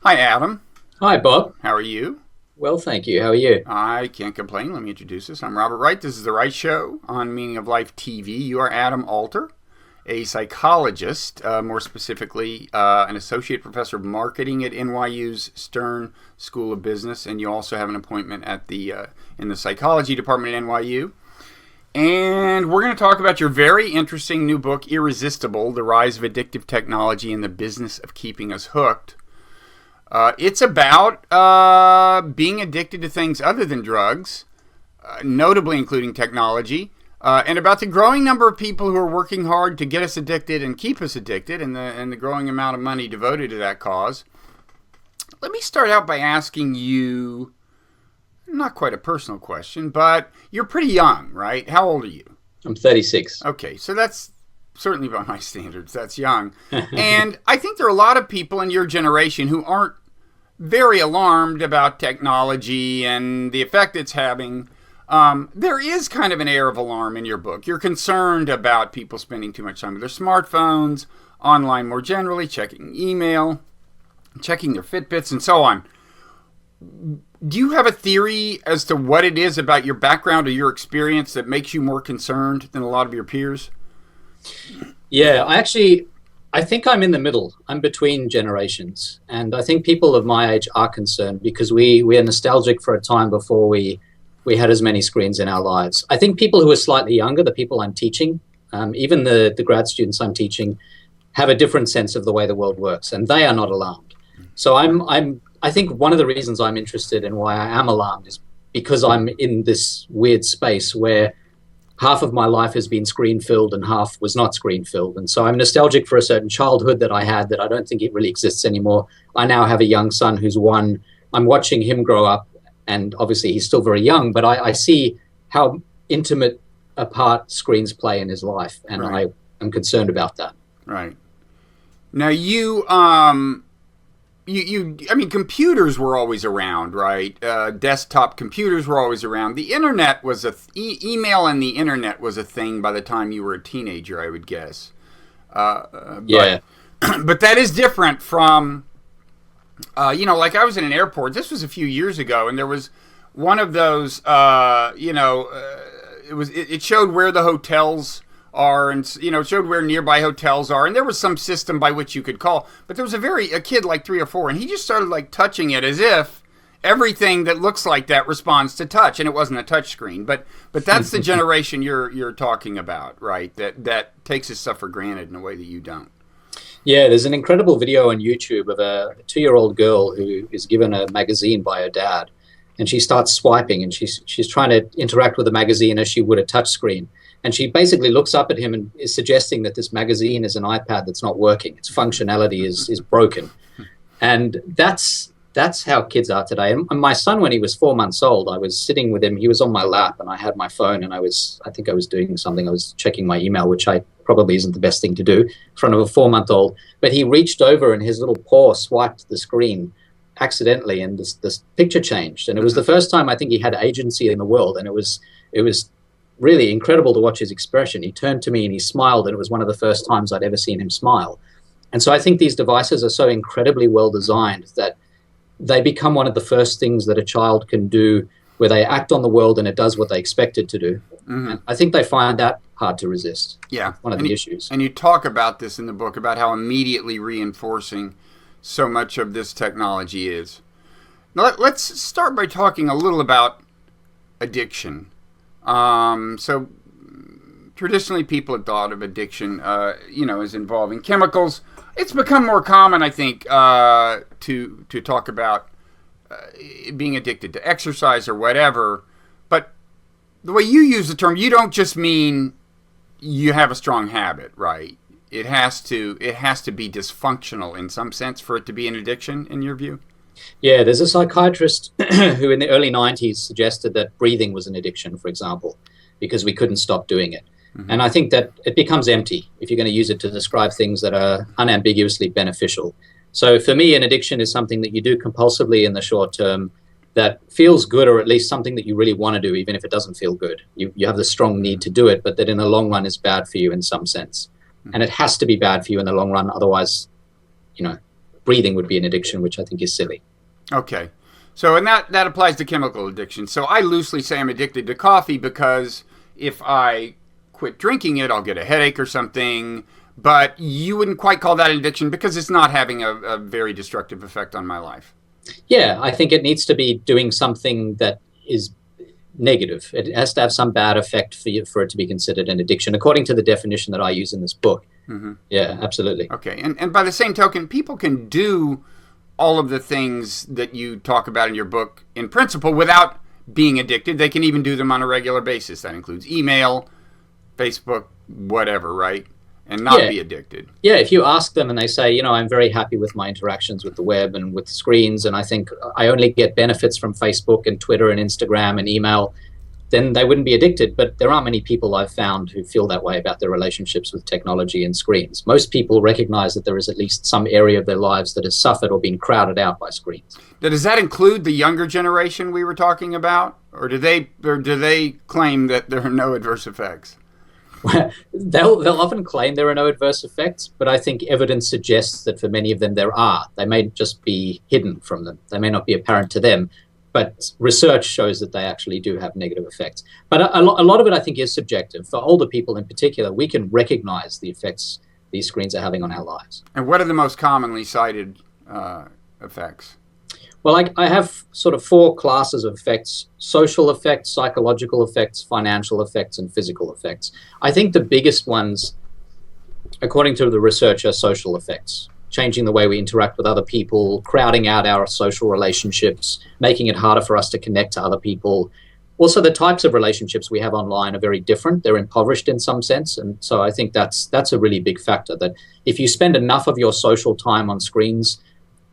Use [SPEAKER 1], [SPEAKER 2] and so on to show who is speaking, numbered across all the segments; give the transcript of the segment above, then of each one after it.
[SPEAKER 1] Hi, Adam.
[SPEAKER 2] Hi, Bob.
[SPEAKER 1] How are you?
[SPEAKER 2] Well, thank you. How are you?
[SPEAKER 1] I can't complain. Let me introduce us. I'm Robert Wright. This is The Wright Show on Meaning of Life TV. You are Adam Alter, a psychologist, more specifically an associate professor of marketing at NYU's Stern School of Business, and you also have an appointment at in the psychology department at NYU. And we're going to talk about your very interesting new book, Irresistible: The Rise of Addictive Technology and the Business of Keeping Us Hooked. It's about being addicted to things other than drugs, notably including technology, and about the growing number of people who are working hard to get us addicted and keep us addicted, and the growing amount of money devoted to that cause. Let me start out by asking you, not quite a personal question, but you're pretty young, right? How old are you?
[SPEAKER 2] I'm 36.
[SPEAKER 1] Okay, so that's certainly by my standards, that's young. And I think there are a lot of people in your generation who aren't very alarmed about technology and the effect it's having. There is kind of an air of alarm in your book. You're concerned about people spending too much time with their smartphones, online more generally, checking email, checking their Fitbits, and so on. Do you have a theory as to what it is about your background or your experience that makes you more concerned than a lot of your peers?
[SPEAKER 2] Yeah, I think I'm in the middle. I'm between generations. And I think people of my age are concerned because we are nostalgic for a time before we had as many screens in our lives. I think people who are slightly younger, the people I'm teaching, even the grad students I'm teaching, have a different sense of the way the world works, and they are not alarmed. So I think one of the reasons I'm interested in why I am alarmed is because I'm in this weird space where half of my life has been screen-filled and half was not screen-filled. And so I'm nostalgic for a certain childhood that I had that I don't think it really exists anymore. I now have a young son who's one. I'm watching him grow up, and obviously he's still very young, but I see how intimate a part screens play in his life, and right. I am concerned about that.
[SPEAKER 1] Right. Now I mean, computers were always around, right? Desktop computers were always around. The internet was email and the internet was a thing by the time you were a teenager, I would guess.
[SPEAKER 2] Yeah.
[SPEAKER 1] But that is different from, like I was in an airport. This was a few years ago, and there was one of those, it showed where the hotels are, and it showed where nearby hotels are, and there was some system by which you could call, but there was a kid like 3 or 4, and he just started like touching it as if everything that looks like that responds to touch, and it wasn't a touch screen, but that's the generation you're talking about, right? That takes this stuff for granted in a way that you don't.
[SPEAKER 2] Yeah, there's an incredible video on YouTube of a 2-year-old girl who is given a magazine by her dad, and she starts swiping, and she's trying to interact with the magazine as she would a touch screen. And she basically looks up at him and is suggesting that this magazine is an iPad that's not working. Its functionality is broken. And that's how kids are today. And my son, when he was 4 months old, I was sitting with him. He was on my lap, and I had my phone, and I think I was doing something. I was checking my email, which probably isn't the best thing to do in front of a 4-month-old. But he reached over, and his little paw swiped the screen accidentally, and this picture changed. And it was the first time I think he had agency in the world, and it was really incredible to watch his expression. He turned to me and he smiled, and it was one of the first times I'd ever seen him smile. And so I think these devices are so incredibly well designed that they become one of the first things that a child can do, where they act on the world and it does what they expect it to do. Mm-hmm. And I think they find that hard to resist.
[SPEAKER 1] Yeah.
[SPEAKER 2] One of the issues.
[SPEAKER 1] And you talk about this in the book, about how immediately reinforcing so much of this technology is. Now, let's start by talking a little about addiction. So traditionally people have thought of addiction, as involving chemicals. It's become more common, I think, to talk about being addicted to exercise or whatever. But the way you use the term, you don't just mean you have a strong habit, right? It has to be dysfunctional in some sense for it to be an addiction, in your view?
[SPEAKER 2] Yeah, there's a psychiatrist who in the early 90s suggested that breathing was an addiction, for example, because we couldn't stop doing it. Mm-hmm. And I think that it becomes empty if you're going to use it to describe things that are unambiguously beneficial. So for me, an addiction is something that you do compulsively in the short term that feels good, or at least something that you really want to do, even if it doesn't feel good. You have the strong need to do it, but that in the long run is bad for you in some sense. Mm-hmm. And it has to be bad for you in the long run. Otherwise, breathing would be an addiction, which I think is silly.
[SPEAKER 1] Okay. So, and that applies to chemical addiction. So I loosely say I'm addicted to coffee because if I quit drinking it, I'll get a headache or something. But you wouldn't quite call that an addiction because it's not having a very destructive effect on my life.
[SPEAKER 2] Yeah, I think it needs to be doing something that is negative. It has to have some bad effect for it to be considered an addiction, according to the definition that I use in this book. Mm-hmm. Yeah, absolutely.
[SPEAKER 1] Okay, and by the same token, people can do all of the things that you talk about in your book in principle without being addicted. They can even do them on a regular basis. That includes email, Facebook, whatever, right? And not be addicted.
[SPEAKER 2] Yeah, if you ask them and they say, I'm very happy with my interactions with the web and with screens, and I think I only get benefits from Facebook and Twitter and Instagram and email, then they wouldn't be addicted. But there aren't many people I've found who feel that way about their relationships with technology and screens. Most people recognize that there is at least some area of their lives that has suffered or been crowded out by screens.
[SPEAKER 1] Now, does that include the younger generation we were talking about? Or do they claim that there are no adverse effects?
[SPEAKER 2] They'll often claim there are no adverse effects, but I think evidence suggests that for many of them there are. They may just be hidden from them. They may not be apparent to them, but research shows that they actually do have negative effects. But a lot of it, I think, is subjective. For older people in particular, we can recognize the effects these screens are having on our lives.
[SPEAKER 1] And what are the most commonly cited effects?
[SPEAKER 2] Well, I have sort of 4 classes of effects: social effects, psychological effects, financial effects, and physical effects. I think the biggest ones, according to the research, are social effects. Changing the way we interact with other people, crowding out our social relationships, making it harder for us to connect to other people. Also, the types of relationships we have online are very different. They're impoverished in some sense. And so I think that's a really big factor, that if you spend enough of your social time on screens,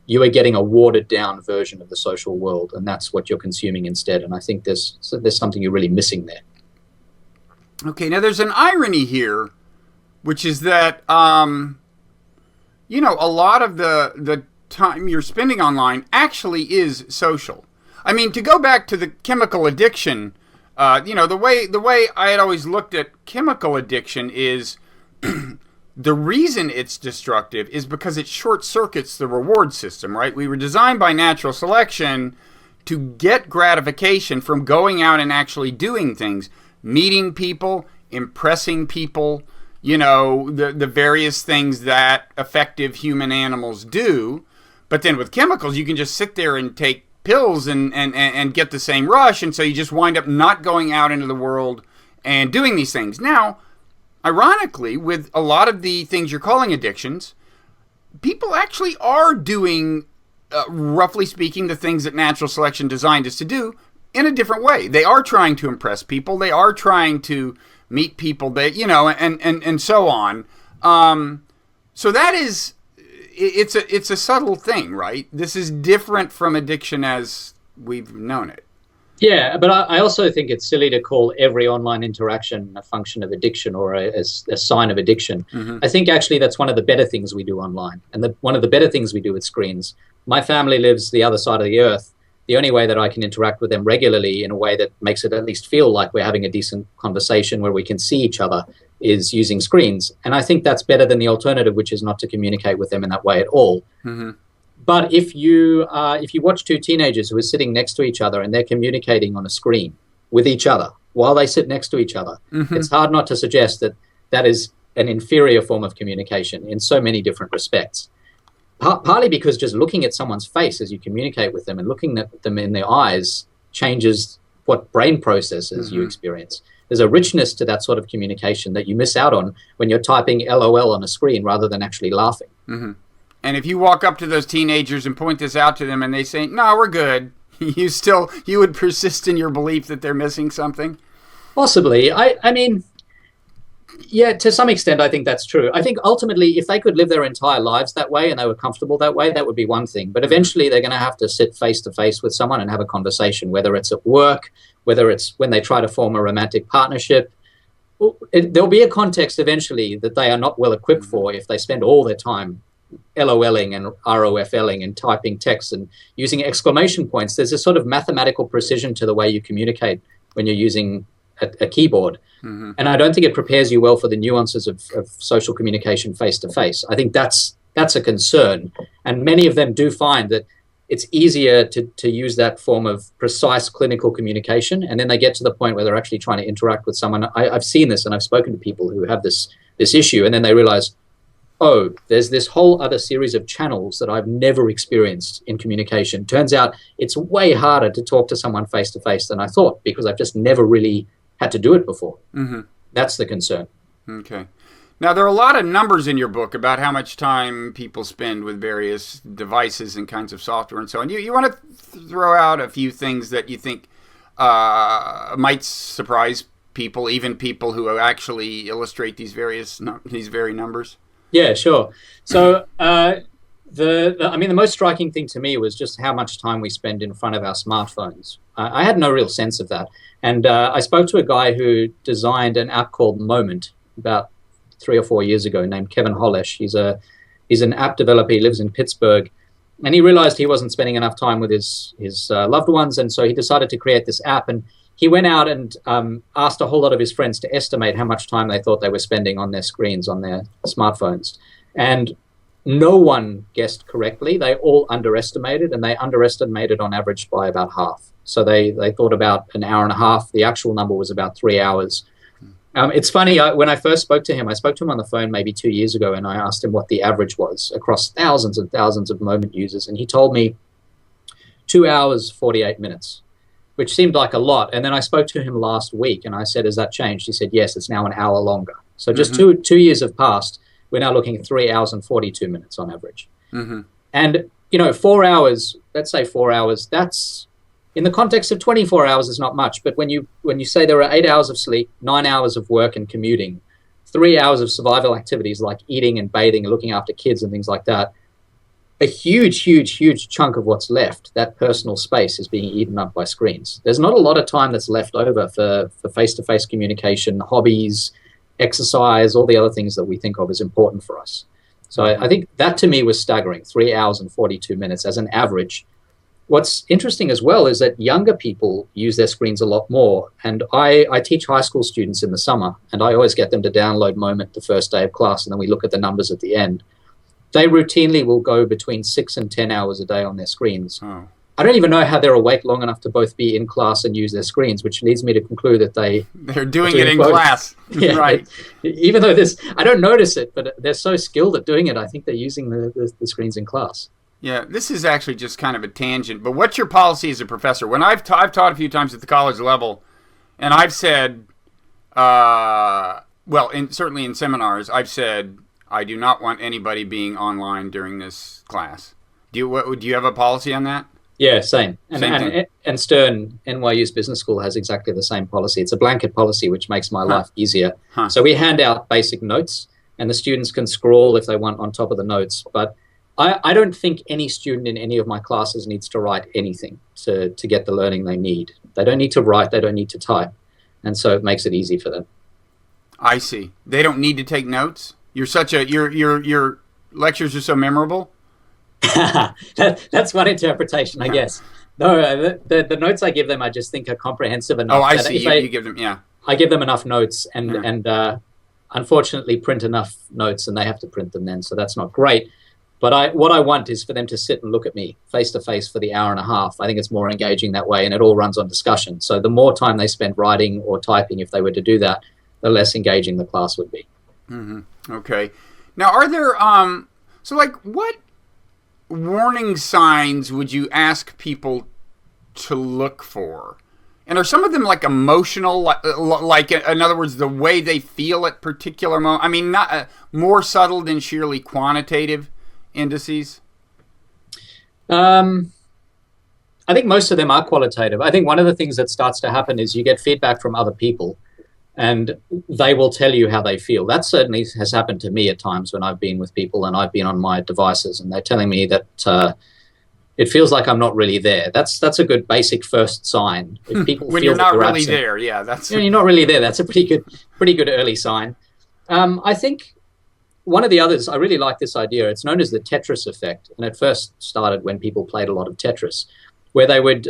[SPEAKER 2] you are getting a watered down version of the social world, and that's what you're consuming instead. And I think there's something you're really missing there.
[SPEAKER 1] Okay, now there's an irony here, which is that, a lot of the time you're spending online actually is social. I mean, to go back to the chemical addiction, the way I had always looked at chemical addiction is the reason it's destructive is because it short circuits the reward system, right? We were designed by natural selection to get gratification from going out and actually doing things, meeting people, impressing people, the various things that effective human animals do. But then with chemicals, you can just sit there and take pills and get the same rush. And so you just wind up not going out into the world and doing these things. Now, ironically, with a lot of the things you're calling addictions, people actually are doing, roughly speaking, the things that natural selection designed us to do in a different way. They are trying to impress people. They are trying to meet people, and so on. So that is, it's a subtle thing, right? This is different from addiction as we've known it.
[SPEAKER 2] Yeah, but I also think it's silly to call every online interaction a function of addiction or a sign of addiction. Mm-hmm. I think actually that's one of the better things we do online, and one of the better things we do with screens. My family lives the other side of the earth. The only way that I can interact with them regularly in a way that makes it at least feel like we're having a decent conversation where we can see each other is using screens. And I think that's better than the alternative, which is not to communicate with them in that way at all. Mm-hmm. But if you watch 2 teenagers who are sitting next to each other and they're communicating on a screen with each other while they sit next to each other, mm-hmm. It's hard not to suggest that that is an inferior form of communication in so many different respects. Partly because just looking at someone's face as you communicate with them and looking at them in their eyes changes what brain processes mm-hmm. you experience. There's a richness to that sort of communication that you miss out on when you're typing LOL on a screen rather than actually laughing. Mm-hmm.
[SPEAKER 1] And if you walk up to those teenagers and point this out to them and they say, "No, we're good," you would persist in your belief that they're missing something?
[SPEAKER 2] Possibly. I mean, yeah, to some extent, I think that's true. I think ultimately, if they could live their entire lives that way and they were comfortable that way, that would be one thing. But eventually, they're going to have to sit face to face with someone and have a conversation, whether it's at work, whether it's when they try to form a romantic partnership. There'll be a context eventually that they are not well equipped for if they spend all their time LOLing and ROFLing and typing text and using exclamation points. There's a sort of mathematical precision to the way you communicate when you're using a keyboard. Mm-hmm. And I don't think it prepares you well for the nuances of social communication face to face. I think that's that's a concern. And many of them do find that it's easier to use that form of precise clinical communication, and then they get to the point where they're actually trying to interact with someone. I've seen this, and I've spoken to people who have this issue, and then they realize, oh, there's this whole other series of channels that I've never experienced in communication. Turns out it's way harder to talk to someone face-to-face than I thought, because I've just never really had to do it before. Mm-hmm. That's the concern.
[SPEAKER 1] Okay. Now, there are a lot of numbers in your book about how much time people spend with various devices and kinds of software and so on. You want to throw out a few things that you think might surprise people, even people who actually illustrate these very numbers?
[SPEAKER 2] Yeah, sure. So the most striking thing to me was just how much time we spend in front of our smartphones. I had no real sense of that. And I spoke to a guy who designed an app called Moment about 3 or 4 years ago, named Kevin Holesh. He's an app developer. He lives in Pittsburgh. And he realized he wasn't spending enough time with his loved ones. And so he decided to create this app. And he went out and asked a whole lot of his friends to estimate how much time they thought they were spending on their screens, on their smartphones. And no one guessed correctly. They all underestimated, and they underestimated on average by about half. So they thought about an hour and a half. The actual number was about 3 hours. It's funny, when I first spoke to him, I spoke to him on the phone maybe 2 years ago, and I asked him what the average was across thousands and thousands of Moment users. And he told me 2 hours, 48 minutes, which seemed like a lot. And then I spoke to him last week, and I said, has that changed? He said, yes, it's now an hour longer. So just two years have passed. We're now looking at 3 hours and 42 minutes on average. Mm-hmm. And, 4 hours, let's say 4 hours, that's, in the context of 24 hours, is not much. But when you say there are 8 hours of sleep, 9 hours of work and commuting, 3 hours of survival activities like eating and bathing and looking after kids and things like that, a huge, huge, huge chunk of what's left, that personal space, is being eaten up by screens. There's not a lot of time that's left over for face-to-face communication, hobbies, exercise, all the other things that we think of as important for us. So I think that to me was staggering, 3 hours and 42 minutes as an average. What's interesting as well is that younger people use their screens a lot more. And I teach high school students in the summer, and I always get them to download Moment the first day of class, and then we look at the numbers at the end. They routinely will go between 6 and 10 hours a day on their screens. Oh. I don't even know how they're awake long enough to both be in class and use their screens, which leads me to conclude that they're doing it in class. Yeah, right. Even though I don't notice it, but they're so skilled at doing it, I think they're using the screens in class.
[SPEAKER 1] Yeah, this is actually just kind of a tangent, but what's your policy as a professor? When I've taught a few times at the college level, and I've said, certainly in seminars, I've said, I do not want anybody being online during this class. Do you have a policy on that?
[SPEAKER 2] Yeah, same. And Stern, NYU's business school, has exactly the same policy. It's a blanket policy, which makes my life easier. So we hand out basic notes, and the students can scroll if they want on top of the notes. But I don't think any student in any of my classes needs to write anything to get the learning they need. They don't need to write. They don't need to type. And so it makes it easy for them. I
[SPEAKER 1] see. They don't need to take notes? Your lectures are so memorable?
[SPEAKER 2] That's one interpretation, I guess. No, the notes I give them, I just think are comprehensive enough.
[SPEAKER 1] Oh, I see. You give them, yeah.
[SPEAKER 2] I give them enough notes, and unfortunately print enough notes, and they have to print them then, so that's not great. But what I want is for them to sit and look at me face-to-face for the hour and a half. I think it's more engaging that way, and it all runs on discussion. So the more time they spend writing or typing, if they were to do that, the less engaging the class would be.
[SPEAKER 1] Mm-hmm. Okay. Now, are there, what warning signs would you ask people to look for? And are some of them like emotional, like in other words, the way they feel at particular moments? I mean, not more subtle than sheerly quantitative indices?
[SPEAKER 2] I think most of them are qualitative. I think one of the things that starts to happen is you get feedback from other people, and they will tell you how they feel. That certainly has happened to me at times when I've been with people and I've been on my devices, and they're telling me that it feels like I'm not really there. That's a good basic first sign. If people
[SPEAKER 1] when
[SPEAKER 2] feel
[SPEAKER 1] you're not really
[SPEAKER 2] absent,
[SPEAKER 1] there, yeah, that's
[SPEAKER 2] you're not really there. That's a pretty good early sign. I think one of the others, I really like this idea. It's known as the Tetris effect, and it first started when people played a lot of Tetris, where they would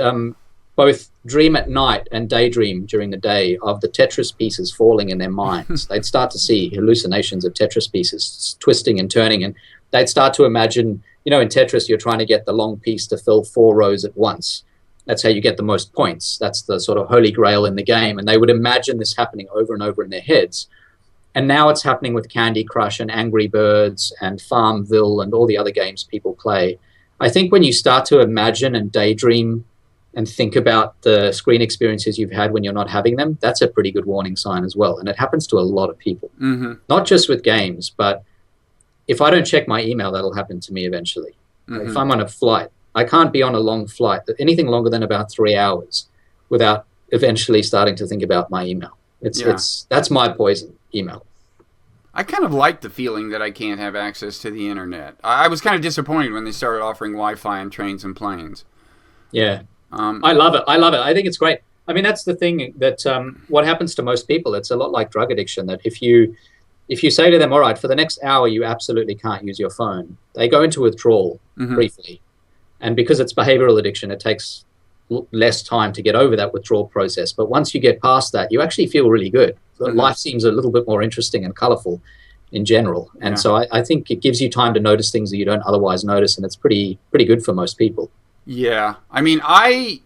[SPEAKER 2] both dream at night and daydream during the day of the Tetris pieces falling in their minds. They'd start to see hallucinations of Tetris pieces twisting and turning, and they'd start to imagine, in Tetris, you're trying to get the long piece to fill 4 rows at once. That's how you get the most points. That's the sort of holy grail in the game. And they would imagine this happening over and over in their heads. And now it's happening with Candy Crush and Angry Birds and Farmville and all the other games people play. I think when you start to imagine and daydream and think about the screen experiences you've had when you're not having them, that's a pretty good warning sign as well. And it happens to a lot of people, not just with games, but if I don't check my email, that'll happen to me eventually. If I'm on a flight, I can't be on a long flight, anything longer than about 3 hours, without eventually starting to think about my email. That's my poison, email.
[SPEAKER 1] I kind of like the feeling that I can't have access to the internet. I was kind of disappointed when they started offering Wi-Fi on trains and planes.
[SPEAKER 2] Yeah. I love it. I think it's great. I mean, that's the thing that what happens to most people, it's a lot like drug addiction, that if you say to them, all right, for the next hour, you absolutely can't use your phone, they go into withdrawal briefly. And because it's behavioral addiction, it takes less time to get over that withdrawal process. But once you get past that, you actually feel really good. Life seems a little bit more interesting and colorful in general. And so I think it gives you time to notice things that you don't otherwise notice. And it's pretty good for most people. Yeah.
[SPEAKER 1] I mean, I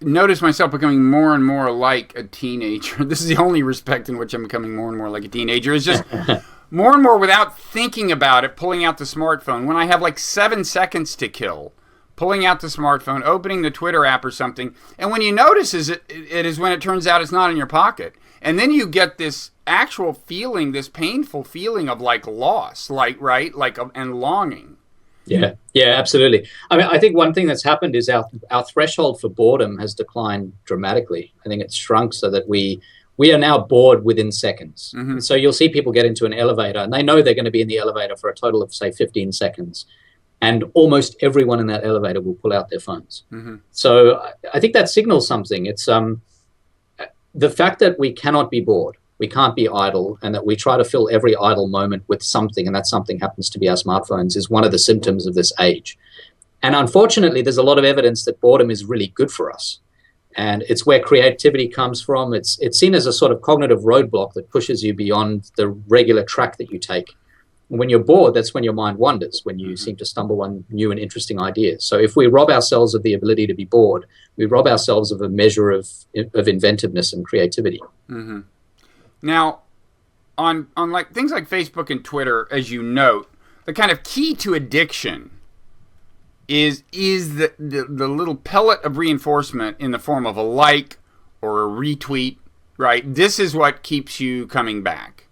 [SPEAKER 1] notice myself becoming more and more like a teenager. This is the only respect in which I'm becoming more and more like a teenager. It's just more and more without thinking about it, pulling out the smartphone. When I have like 7 seconds to kill, pulling out the smartphone, opening the Twitter app or something. And when you notice it is when it turns out it's not in your pocket. And then you get this actual feeling, this painful feeling of like loss, and longing.
[SPEAKER 2] Yeah, absolutely. I mean, I think one thing that's happened is our threshold for boredom has declined dramatically. I think it's shrunk so that we are now bored within seconds. So you'll see people get into an elevator and they know they're going to be in the elevator for a total of, say, 15 seconds. And almost everyone in that elevator will pull out their phones. So I think that signals something. It's the fact that we cannot be bored, we can't be idle, and that we try to fill every idle moment with something, and that something happens to be our smartphones, is one of the symptoms of this age. And unfortunately, there's a lot of evidence that boredom is really good for us. And it's where creativity comes from. It's seen as a sort of cognitive roadblock that pushes you beyond the regular track that you take. When you're bored, that's when your mind wanders, when you seem to stumble on new and interesting ideas. So if we rob ourselves of the ability to be bored, we rob ourselves of a measure of inventiveness and creativity.
[SPEAKER 1] Now, on like things like Facebook and Twitter, as you note, the kind of key to addiction is the little pellet of reinforcement in the form of a like or a retweet, right? This is what keeps you coming back.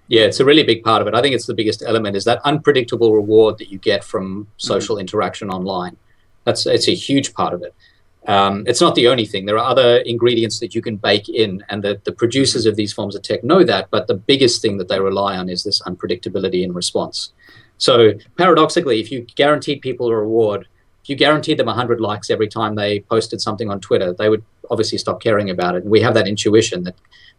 [SPEAKER 2] Yeah, it's a really big part of it. I think it's the biggest element, is that unpredictable reward that you get from social interaction online. It's a huge part of it. It's not the only thing. There are other ingredients that you can bake in, and the producers of these forms of tech know that, but the biggest thing that they rely on is this unpredictability in response. So paradoxically, if you guaranteed people a reward, if you guaranteed them 100 likes every time they posted something on Twitter, they would obviously stop caring about it. And we have that intuition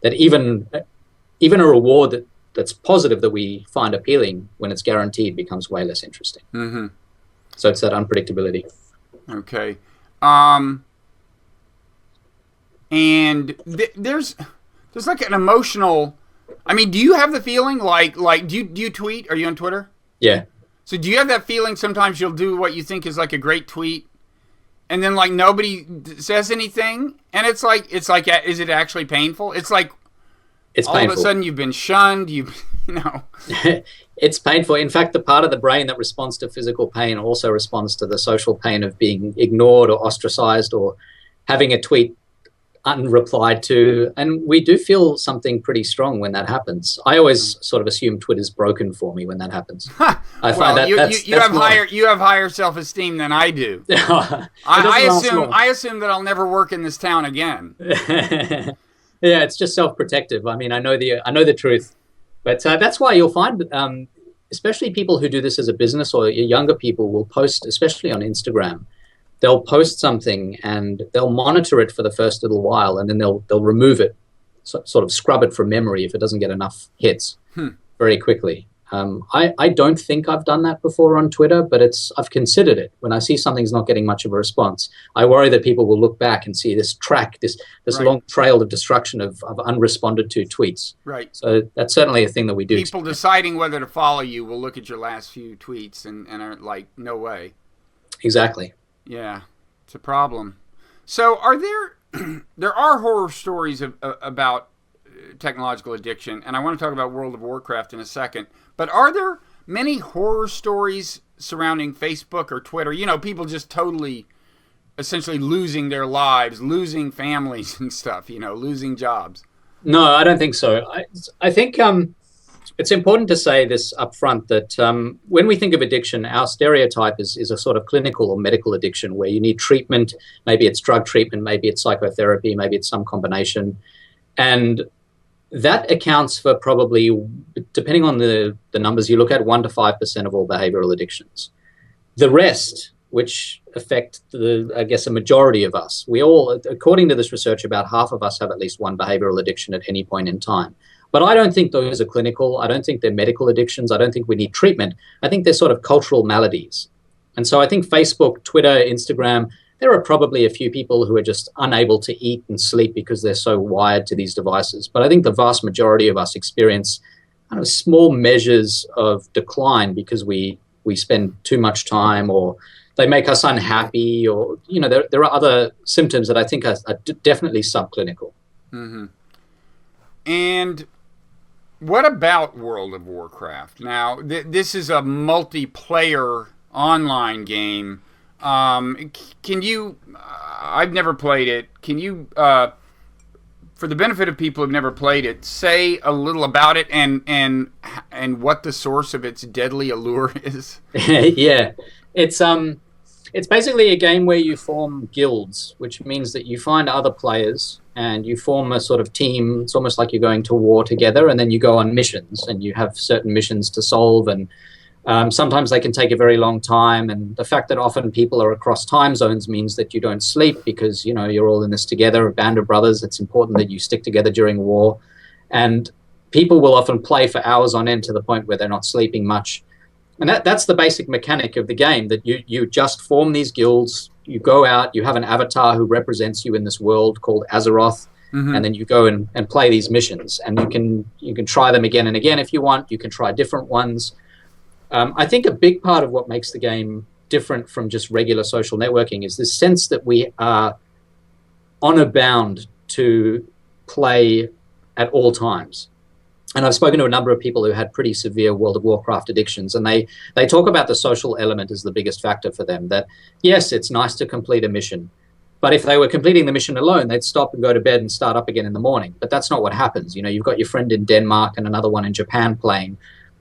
[SPEAKER 2] that even a reward that's positive that we find appealing, when it's guaranteed, becomes way less interesting. So it's that unpredictability.
[SPEAKER 1] Okay. And there's like an emotional, I mean, do you have the feeling like do you tweet? Are you on Twitter?
[SPEAKER 2] Yeah.
[SPEAKER 1] So do you have that feeling sometimes you'll do what you think is like a great tweet, and then like nobody says anything, and it's like, is it actually painful? It's like,
[SPEAKER 2] it's
[SPEAKER 1] all
[SPEAKER 2] painful.
[SPEAKER 1] of a sudden you've been shunned, you know.
[SPEAKER 2] It's painful. In fact, the part of the brain that responds to physical pain also responds to the social pain of being ignored or ostracized or having a tweet unreplied to. And we do feel something pretty strong when that happens. I always sort of assume Twitter's broken for me when that happens. I find that
[SPEAKER 1] you have higher self-esteem than I do. I assume that I'll never work in this town again.
[SPEAKER 2] Yeah, it's just self-protective. I mean, I know the truth, but that's why you'll find, especially people who do this as a business, or younger people will post, especially on Instagram. They'll post something and they'll monitor it for the first little while, and then they'll remove it, sort of scrub it from memory if it doesn't get enough hits very quickly. I don't think I've done that before on Twitter, but I've considered it. When I see something's not getting much of a response, I worry that people will look back and see this
[SPEAKER 1] Right.
[SPEAKER 2] long trail of destruction of unresponded to tweets.
[SPEAKER 1] Right.
[SPEAKER 2] So that's certainly a thing that we do.
[SPEAKER 1] People deciding whether to follow you will look at your last few tweets and are like, no way.
[SPEAKER 2] Exactly.
[SPEAKER 1] Yeah, it's a problem. So are there are horror stories about technological addiction, and I want to talk about World of Warcraft in a second, but are there many horror stories surrounding Facebook or Twitter? You know, people just totally, essentially losing their lives, losing families and stuff, you know, losing jobs.
[SPEAKER 2] No, I don't think so. I think it's important to say this up front that when we think of addiction, our stereotype is a sort of clinical or medical addiction where you need treatment. Maybe it's drug treatment, maybe it's psychotherapy, maybe it's some combination. And that accounts for probably, depending on the numbers you look at, 1 to 5% of all behavioral addictions. The rest, which affect I guess a majority of us, we all, according to this research, about half of us have at least one behavioral addiction at any point in time. But I don't think those are clinical. I don't think they're medical addictions. I don't think we need treatment. I think they're sort of cultural maladies. And so I think Facebook, Twitter, Instagram, there are probably a few people who are just unable to eat and sleep because they're so wired to these devices. But I think the vast majority of us experience kind of small measures of decline because we spend too much time, or they make us unhappy, or, you know, there are other symptoms that I think are definitely subclinical.
[SPEAKER 1] Mm-hmm. And what about World of Warcraft? Now, this is a multiplayer online game. Can you? I've never played it. Can you, for the benefit of people who've never played it, say a little about it and what the source of its deadly allure is?
[SPEAKER 2] Yeah, it's basically a game where you form guilds, which means that you find other players and you form a sort of team. It's almost like you're going to war together, and then you go on missions, and you have certain missions to solve, and sometimes they can take a very long time. And the fact that often people are across time zones means that you don't sleep because, you know, you're all in this together, a band of brothers. It's important that you stick together during war. And people will often play for hours on end to the point where they're not sleeping much. And that's the basic mechanic of the game, that you just form these guilds, you go out, you have an avatar who represents you in this world called Azeroth, and then you go and play these missions. And you can try them again and again if you want. You can try different ones. I think a big part of what makes the game different from just regular social networking is this sense that we are honor bound to play at all times. And I've spoken to a number of people who had pretty severe World of Warcraft addictions, and they talk about the social element as the biggest factor for them, that yes, it's nice to complete a mission, but if they were completing the mission alone, they'd stop and go to bed and start up again in the morning. But that's not what happens. You know, you've got your friend in Denmark and another one in Japan playing.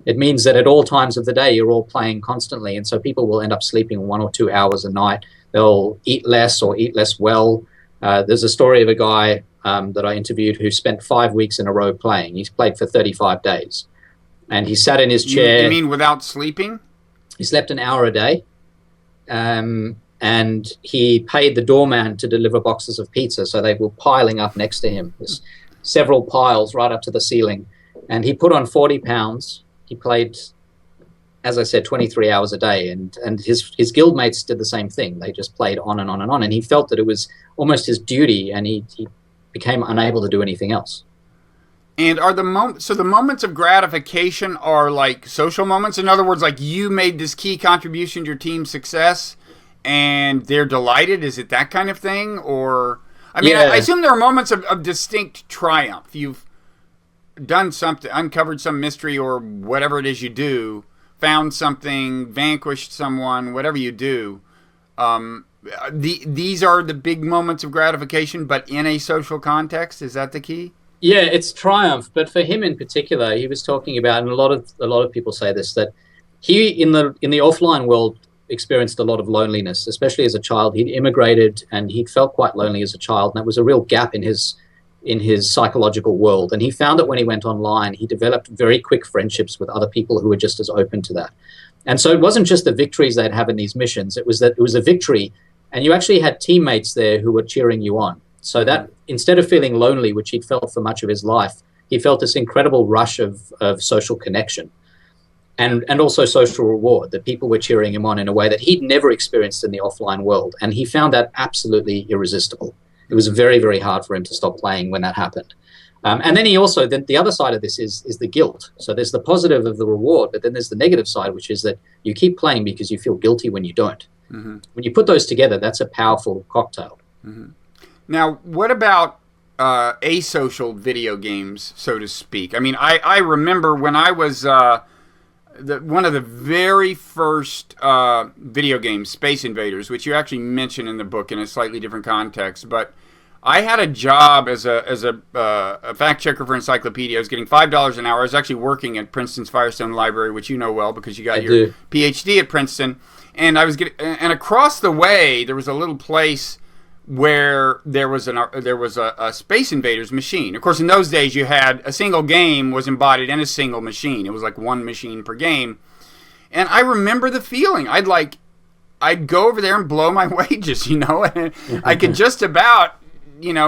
[SPEAKER 2] It means that at all times of the day, you're all playing constantly, and so people will end up sleeping 1 or 2 hours a night. They'll eat less or eat less well. There's a story of a guy that I interviewed who spent 5 weeks in a row playing. He's played for 35 days. And he sat in his chair.
[SPEAKER 1] You mean without sleeping?
[SPEAKER 2] He slept an hour a day. And he paid the doorman to deliver boxes of pizza, so they were piling up next to him. There's several piles right up to the ceiling. And he put on 40 pounds. He played, as I said, 23 hours a day, and his guildmates did the same thing. They just played on and on and on, and he felt that it was almost his duty, and he became unable to do anything else.
[SPEAKER 1] And are the moments of gratification are like social moments? In other words, like you made this key contribution to your team's success, and they're delighted? Is it that kind of thing? Or, I mean, yeah. I assume there are moments of distinct triumph. You've done something, uncovered some mystery or whatever it is you do, found something, vanquished someone, whatever you do. These are the big moments of gratification, but in a social context. Is that the key?
[SPEAKER 2] Yeah, it's triumph. But for him in particular, he was talking about, and a lot of people say this, that he in the offline world experienced a lot of loneliness, especially as a child. He'd immigrated and he'd felt quite lonely as a child, and that was a real gap in his psychological world. And he found that when he went online, he developed very quick friendships with other people who were just as open to that. And so it wasn't just the victories they'd have in these missions. It was that it was a victory, and you actually had teammates there who were cheering you on. So that instead of feeling lonely, which he'd felt for much of his life, he felt this incredible rush of social connection. and also social reward, that people were cheering him on in a way that he'd never experienced in the offline world. And he found that absolutely irresistible. It was very, very hard for him to stop playing when that happened. And then he also, the other side of this is the guilt. So there's the positive of the reward, but then there's the negative side, which is that you keep playing because you feel guilty when you don't. Mm-hmm. When you put those together, that's a powerful cocktail.
[SPEAKER 1] Mm-hmm. Now, what about asocial video games, so to speak? I mean, I remember when I was one of the very first video games, Space Invaders, which you actually mention in the book in a slightly different context, but I had a job as a fact checker for Encyclopedia. I was getting $5 an hour. I was actually working at Princeton's Firestone Library, which you know well because you got your PhD at Princeton. And and across the way there was a little place where there was a Space Invaders machine. Of course, in those days you had a single game was embodied in a single machine. It was like one machine per game. And I remember the feeling. I'd go over there and blow my wages, and I could just about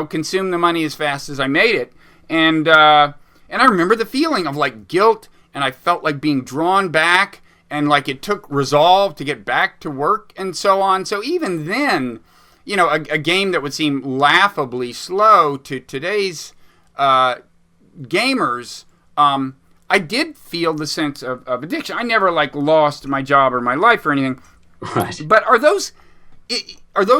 [SPEAKER 1] consume the money as fast as I made it. And I remember the feeling of like guilt, and I felt like being drawn back, and like it took resolve to get back to work and so on. So even then, a game that would seem laughably slow to today's gamers, I did feel the sense of addiction. I never lost my job or my life or anything.
[SPEAKER 2] Right.
[SPEAKER 1] But are those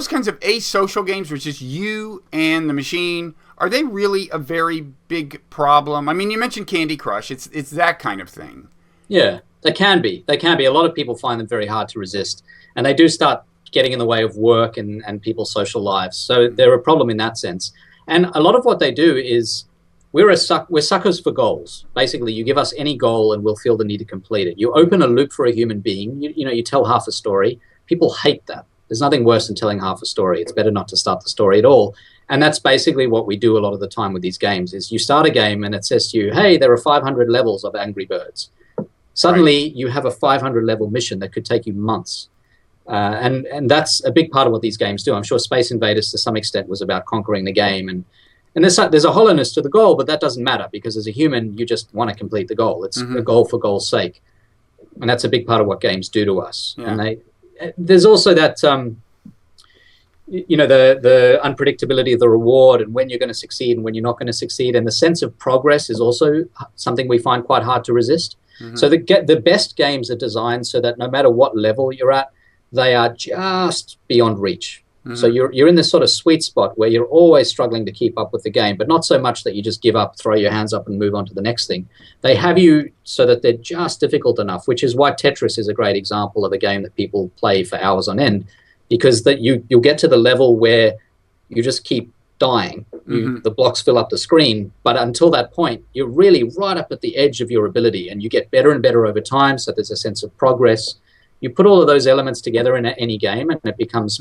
[SPEAKER 1] kinds of asocial games, which is you and the machine, are they really a very big problem? I mean, you mentioned Candy Crush. It's that kind of thing.
[SPEAKER 2] Yeah, they can be. A lot of people find them very hard to resist, and they do start getting in the way of work and people's social lives. So they're a problem in that sense. And a lot of what they do is we're suckers for goals. Basically, you give us any goal and we'll feel the need to complete it. You open a loop for a human being. You tell half a story. People hate that. There's nothing worse than telling half a story. It's better not to start the story at all. And that's basically what we do a lot of the time with these games is you start a game and it says to you, hey, there are 500 levels of Angry Birds. Suddenly you have a 500 level mission that could take you months. And that's a big part of what these games do. I'm sure Space Invaders to some extent was about conquering the game. And there's a hollowness to the goal, but that doesn't matter because as a human, you just want to complete the goal. It's a goal for goal's sake. And that's a big part of what games do to us. Yeah. And there's also that, the unpredictability of the reward and when you're going to succeed and when you're not going to succeed. And the sense of progress is also something we find quite hard to resist. Mm-hmm. So the best games are designed so that no matter what level you're at, they are just beyond reach. Mm-hmm. So you're in this sort of sweet spot where you're always struggling to keep up with the game, but not so much that you just give up, throw your hands up and move on to the next thing. They have you so that they're just difficult enough, which is why Tetris is a great example of a game that people play for hours on end, because that you'll get to the level where you just keep dying. The blocks fill up the screen, but until that point, you're really right up at the edge of your ability and you get better and better over time, so there's a sense of progress. You put all of those elements together in any game and it becomes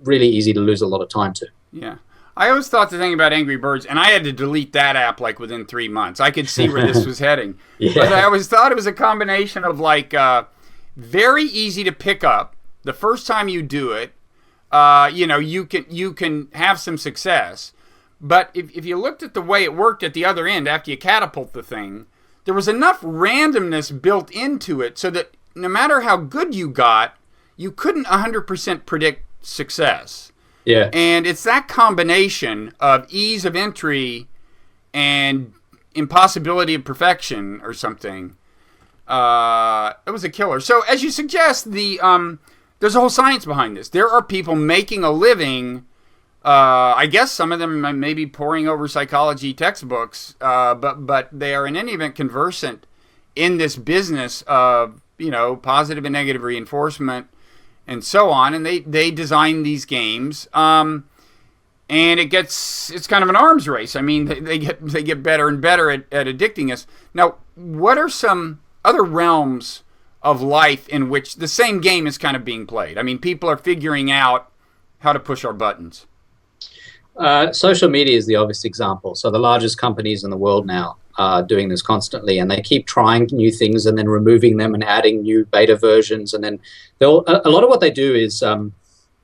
[SPEAKER 2] really easy to lose a lot of time to.
[SPEAKER 1] Yeah. I always thought the thing about Angry Birds, and I had to delete that app within 3 months. I could see where this was heading. Yeah. But I always thought it was a combination of very easy to pick up. The first time you do it, you can have some success. But if you looked at the way it worked at the other end after you catapult the thing, there was enough randomness built into it so that no matter how good you got, you couldn't 100% predict success.
[SPEAKER 2] Yeah.
[SPEAKER 1] And it's that combination of ease of entry and impossibility of perfection or something. It was a killer. So as you suggest, there's a whole science behind this. There are people making a living. I guess some of them may be poring over psychology textbooks, but they are in any event conversant in this business of positive and negative reinforcement and so on, and they design these games, and it's kind of an arms race. I mean, they get better and better at addicting us. Now, what are some other realms of life in which the same game is kind of being played? I mean, people are figuring out how to push our buttons.
[SPEAKER 2] Social media is the obvious example. So the largest companies in the world now are doing this constantly, and they keep trying new things and then removing them and adding new beta versions. And then a lot of what they do is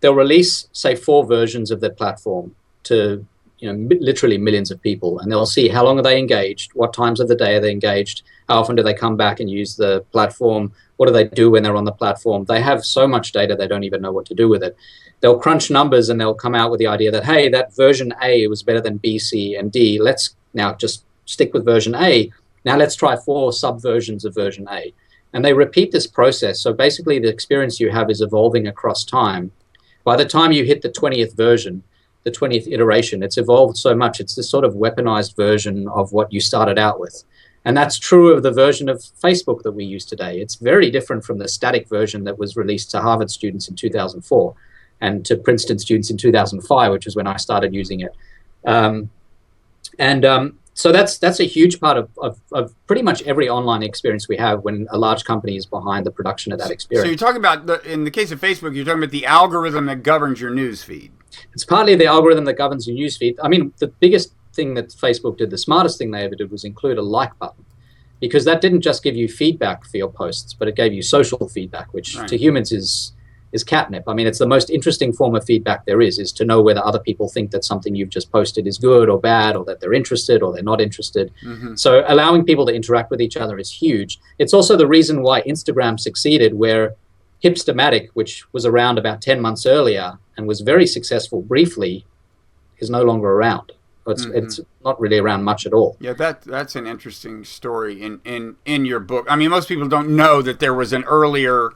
[SPEAKER 2] they'll release, say, 4 versions of their platform to literally millions of people, and they'll see how long are they engaged, what times of the day are they engaged, how often do they come back and use the platform, what do they do when they're on the platform. They have so much data they don't even know what to do with it. They'll crunch numbers and they'll come out with the idea that, hey, that version A was better than B, C, and D. Let's now just stick with version A. Now let's try 4 subversions of version A. And they repeat this process. So basically the experience you have is evolving across time. By the time you hit the 20th version, the 20th iteration, it's evolved so much. It's this sort of weaponized version of what you started out with. And that's true of the version of Facebook that we use today. It's very different from the static version that was released to Harvard students in 2004 and to Princeton students in 2005, which is when I started using it. So that's a huge part of pretty much every online experience we have when a large company is behind the production of that experience.
[SPEAKER 1] So you're talking about, in the case of Facebook, you're talking about the algorithm that governs your news feed.
[SPEAKER 2] It's partly the algorithm that governs your news feed. I mean, the biggest thing that Facebook did, the smartest thing they ever did, was include a like button, because that didn't just give you feedback for your posts, but it gave you social feedback, which to humans is catnip. I mean, it's the most interesting form of feedback there is to know whether other people think that something you've just posted is good or bad, or that they're interested or they're not interested. So allowing people to interact with each other is huge. It's also the reason why Instagram succeeded, where Hipstamatic, which was around about 10 months earlier and was very successful briefly, is no longer around. It's not really around much at all.
[SPEAKER 1] Yeah, that's an interesting story in your book. I mean, most people don't know that there was an earlier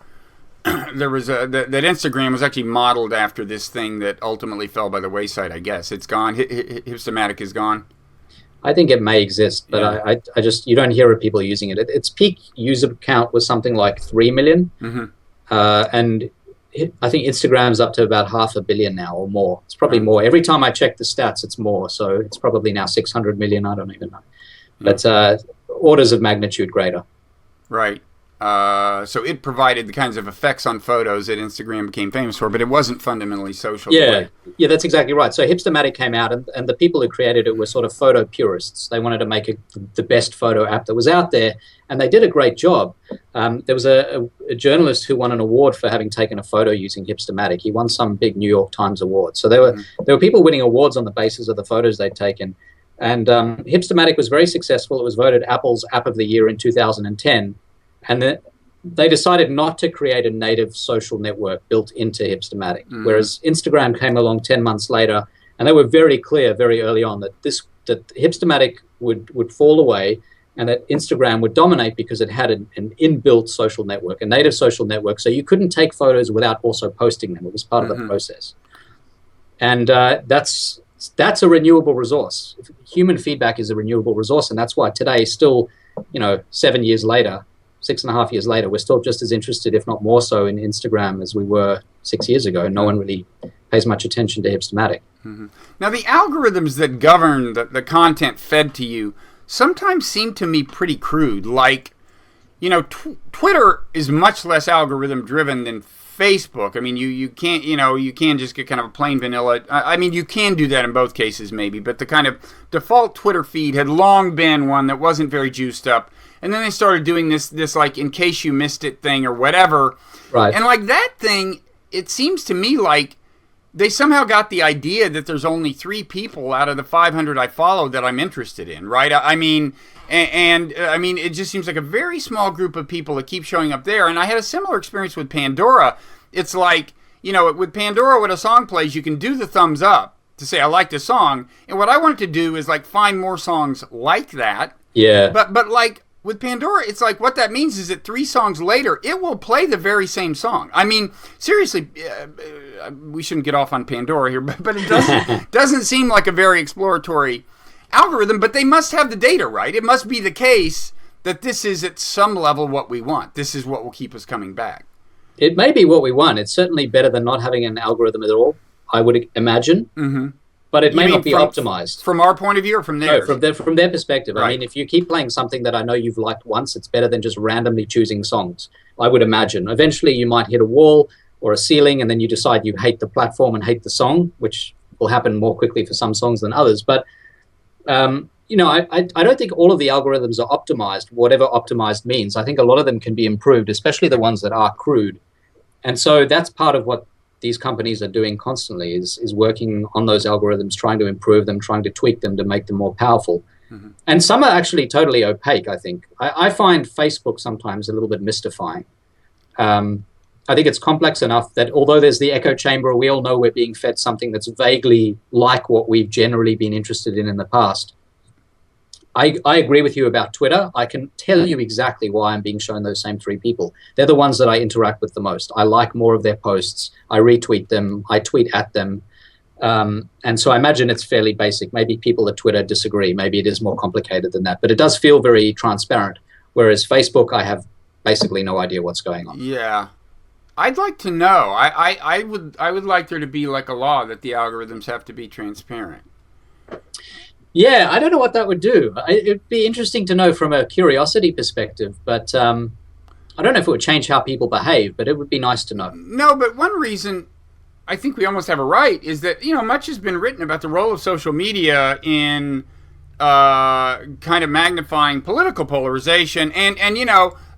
[SPEAKER 1] that Instagram was actually modeled after this thing that ultimately fell by the wayside. I guess it's gone. Hipstamatic is gone.
[SPEAKER 2] I think it may exist, but I just, you don't hear of people using it. Its peak user count was something like 3 million, and I think Instagram's up to about 500 million now or more. It's probably more. Every time I check the stats, it's more. So it's probably now 600 million. I don't even know. But orders of magnitude greater.
[SPEAKER 1] Right. So it provided the kinds of effects on photos that Instagram became famous for, but it wasn't fundamentally social.
[SPEAKER 2] Yeah, that's exactly right. So Hipstamatic came out, and the people who created it were sort of photo purists. They wanted to make the best photo app that was out there, and they did a great job. There was a journalist who won an award for having taken a photo using Hipstamatic. He won some big New York Times award. So there were people winning awards on the basis of the photos they'd taken. And Hipstamatic was very successful. It was voted Apple's App of the Year in 2010. And they decided not to create a native social network built into Hipstamatic, whereas Instagram came along 10 months later, and they were very clear very early on that Hipstamatic would fall away and that Instagram would dominate because it had an inbuilt social network, a native social network, so you couldn't take photos without also posting them. It was part of the process. And that's a renewable resource. Human feedback is a renewable resource, and that's why today, still, 7 years later, 6.5 years later, we're still just as interested, if not more so, in Instagram as we were 6 years ago. No one really pays much attention to Hipstamatic.
[SPEAKER 1] Now, the algorithms that govern the content fed to you sometimes seem to me pretty crude. Like, Twitter is much less algorithm driven than Facebook. I mean, you can't, you can just get kind of a plain vanilla. I mean, you can do that in both cases maybe, but the kind of default Twitter feed had long been one that wasn't very juiced up. And then they started doing this like in case you missed it thing or whatever. Right. And like that thing, it seems to me like they somehow got the idea that there's only 3 people out of the 500 I follow that I'm interested in, right? I mean, I mean, it just seems like a very small group of people that keep showing up there. And I had a similar experience with Pandora. It's like, with Pandora, when a song plays, you can do the thumbs up to say, I like the song. And what I wanted to do is like find more songs like that. Yeah. But like, with Pandora, it's like what that means is that 3 songs later, it will play the very same song. I mean, seriously, we shouldn't get off on Pandora here, but it doesn't seem like a very exploratory algorithm, but they must have the data, right? It must be the case that this is at some level what we want. This is what will keep us coming back.
[SPEAKER 2] It may be what we want. It's certainly better than not having an algorithm at all, I would imagine. But it may not be optimized.
[SPEAKER 1] From our point of view or from theirs?
[SPEAKER 2] No, from their perspective. Right. I mean, if you keep playing something that I know you've liked once, it's better than just randomly choosing songs, I would imagine. Eventually, you might hit a wall or a ceiling, and then you decide you hate the platform and hate the song, which will happen more quickly for some songs than others. But, I don't think all of the algorithms are optimized, whatever optimized means. I think a lot of them can be improved, especially the ones that are crude. And so that's part of what these companies are doing constantly is working on those algorithms, trying to improve them, trying to tweak them to make them more powerful. Mm-hmm. And some are actually totally opaque, I think. I find Facebook sometimes a little bit mystifying. I think it's complex enough that although there's the echo chamber, we all know we're being fed something that's vaguely like what we've generally been interested in the past. I agree with you about Twitter. I can tell you exactly why I'm being shown those same 3 people. They're the ones that I interact with the most. I like more of their posts. I retweet them. I tweet at them. And so I imagine it's fairly basic. Maybe people at Twitter disagree. Maybe it is more complicated than that. But it does feel very transparent. Whereas Facebook, I have basically no idea what's going on.
[SPEAKER 1] Yeah. I'd like to know. I would like there to be like a law that the algorithms have to be transparent.
[SPEAKER 2] Yeah, I don't know what that would do. It'd be interesting to know from a curiosity perspective, but I don't know if it would change how people behave, but it would be nice to know.
[SPEAKER 1] No, but one reason I think we almost have a right is that, much has been written about the role of social media in kind of magnifying political polarization and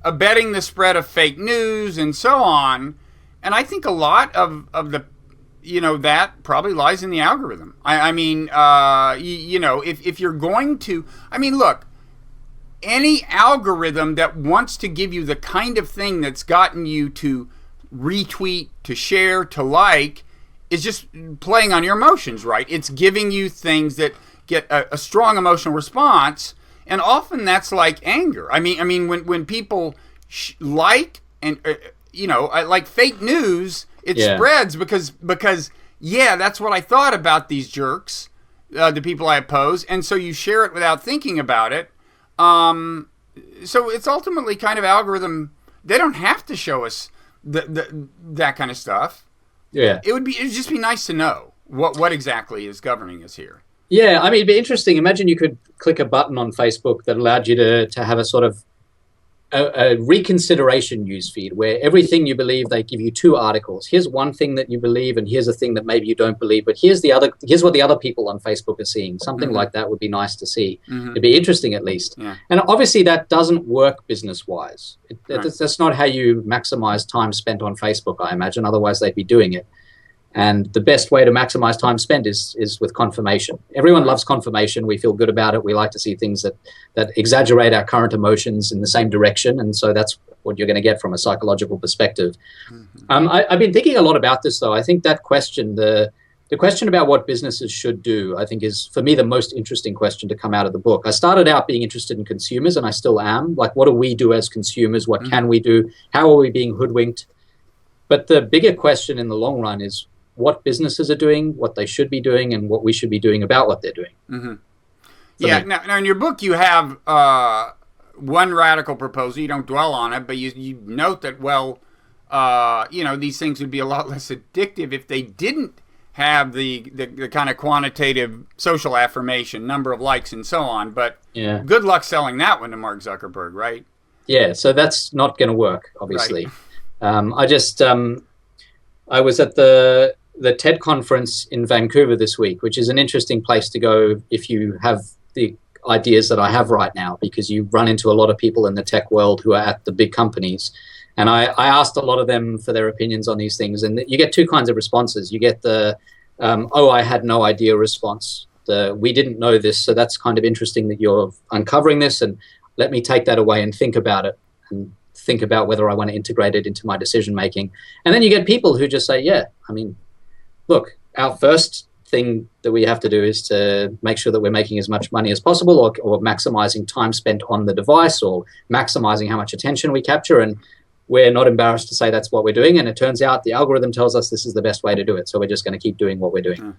[SPEAKER 1] abetting the spread of fake news and so on. And I think a lot of the that probably lies in the algorithm. If you're going to, look, any algorithm that wants to give you the kind of thing that's gotten you to retweet, to share, to like, is just playing on your emotions, right? It's giving you things that get a strong emotional response, and often that's like anger. When people like and like fake news. It spreads because that's what I thought about these jerks, the people I oppose, and so you share it without thinking about it. So it's ultimately kind of algorithm. They don't have to show us that kind of stuff.
[SPEAKER 2] Yeah,
[SPEAKER 1] it'd just be nice to know what exactly is governing us here.
[SPEAKER 2] Yeah, it'd be interesting. Imagine you could click a button on Facebook that allowed you to have a sort of a reconsideration newsfeed where everything you believe, they give you 2 articles. Here's one thing that you believe, and here's a thing that maybe you don't believe. But here's what the other people on Facebook are seeing. Something like that would be nice to see. Mm-hmm. It'd be interesting at least. Yeah. And obviously that doesn't work business-wise. That's not how you maximize time spent on Facebook, I imagine. Otherwise they'd be doing it. And the best way to maximize time spent is with confirmation. Everyone loves confirmation. We feel good about it. We like to see things that exaggerate our current emotions in the same direction. And so that's what you're going to get from a psychological perspective. Mm-hmm. I've been thinking a lot about this, though. I think that question, the question about what businesses should do, I think is, for me, the most interesting question to come out of the book. I started out being interested in consumers, and I still am. Like, what do we do as consumers? What can we do? How are we being hoodwinked? But the bigger question in the long run is, what businesses are doing, what they should be doing, and what we should be doing about what they're doing.
[SPEAKER 1] Mm-hmm. Yeah. Now, in your book, you have one radical proposal. You don't dwell on it, but you note that, these things would be a lot less addictive if they didn't have the kind of quantitative social affirmation, number of likes and so on. But good luck selling that one to Mark Zuckerberg, right?
[SPEAKER 2] Yeah, so that's not going to work, obviously. Right. I was at the TED conference in Vancouver this week, which is an interesting place to go if you have the ideas that I have right now, because you run into a lot of people in the tech world who are at the big companies. And I asked a lot of them for their opinions on these things. And you get 2 kinds of responses. You get the, I had no idea response. We didn't know this, so that's kind of interesting that you're uncovering this, and let me take that away and think about it and think about whether I want to integrate it into my decision making. And then you get people who just say, look, our first thing that we have to do is to make sure that we're making as much money as possible, or maximizing time spent on the device, or maximizing how much attention we capture. And we're not embarrassed to say that's what we're doing. And it turns out the algorithm tells us this is the best way to do it. So we're just going to keep doing what we're doing.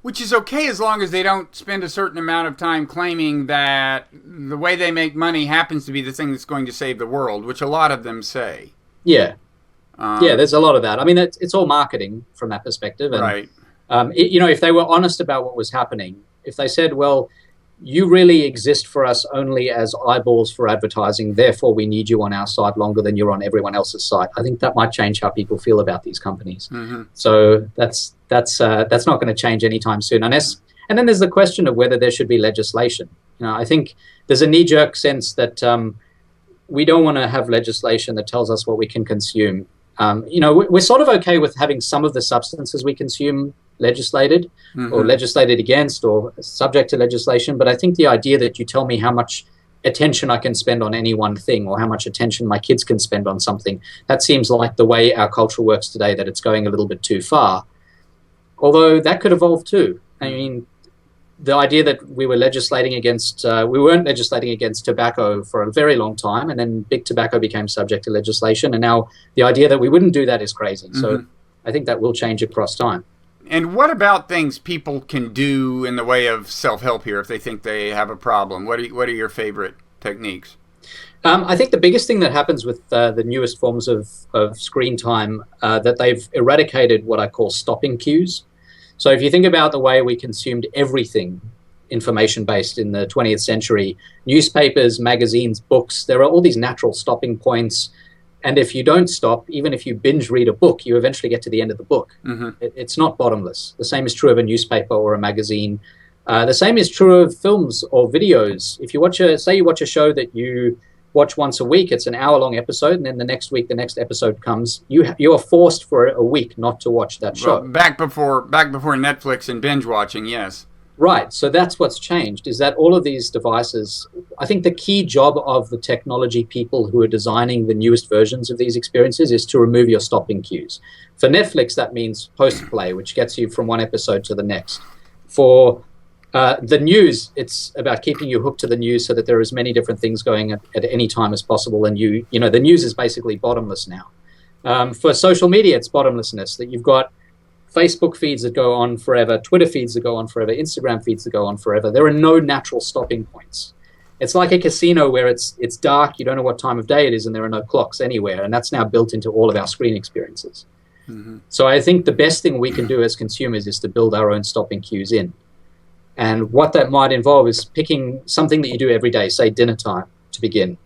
[SPEAKER 1] Which is okay as long as they don't spend a certain amount of time claiming that the way they make money happens to be the thing that's going to save the world, which a lot of them say.
[SPEAKER 2] Yeah. There's a lot of that. I mean, it's all marketing from that perspective. And,
[SPEAKER 1] right.
[SPEAKER 2] If they were honest about what was happening, if they said, well, you really exist for us only as eyeballs for advertising, therefore we need you on our site longer than you're on everyone else's site, I think that might change how people feel about these companies. Mm-hmm. So that's not going to change anytime soon. And then there's the question of whether there should be legislation. I think there's a knee-jerk sense that we don't want to have legislation that tells us what we can consume. We're sort of okay with having some of the substances we consume legislated or legislated against or subject to legislation. But I think the idea that you tell me how much attention I can spend on any one thing or how much attention my kids can spend on something, that seems like the way our culture works today, that it's going a little bit too far. Although that could evolve too. I mean, the idea that we weren't legislating against tobacco for a very long time, and then big tobacco became subject to legislation, and now the idea that we wouldn't do that is crazy. So I think that will change across time.
[SPEAKER 1] And what about things people can do in the way of self-help here if they think they have a problem? What are your favorite techniques?
[SPEAKER 2] I think the biggest thing that happens with the newest forms of screen time, that they've eradicated what I call stopping cues. So if you think about the way we consumed everything information-based in the 20th century, newspapers, magazines, books, there are all these natural stopping points. And if you don't stop, even if you binge read a book, you eventually get to the end of the book. It's not bottomless. The same is true of a newspaper or a magazine. The same is true of films or videos. If you say you watch a show that you watch once a week, it's an hour-long episode, and then the next week, the next episode comes. You are forced for a week not to watch that show.
[SPEAKER 1] Well, back before Netflix and binge watching, yes.
[SPEAKER 2] Right. So that's what's changed, is that all of these devices, I think the key job of the technology people who are designing the newest versions of these experiences is to remove your stopping cues. For Netflix, that means post-play, which gets you from one episode to the next. For the news, it's about keeping you hooked to the news so that there are as many different things going at any time as possible. And the news is basically bottomless now. For social media, it's bottomlessness, that you've got Facebook feeds that go on forever, Twitter feeds that go on forever, Instagram feeds that go on forever. There are no natural stopping points. It's like a casino where it's dark, you don't know what time of day it is, and there are no clocks anywhere. And that's now built into all of our screen experiences. So I think the best thing we can do as consumers is to build our own stopping cues in. And what that might involve is picking something that you do every day, say dinner time to begin,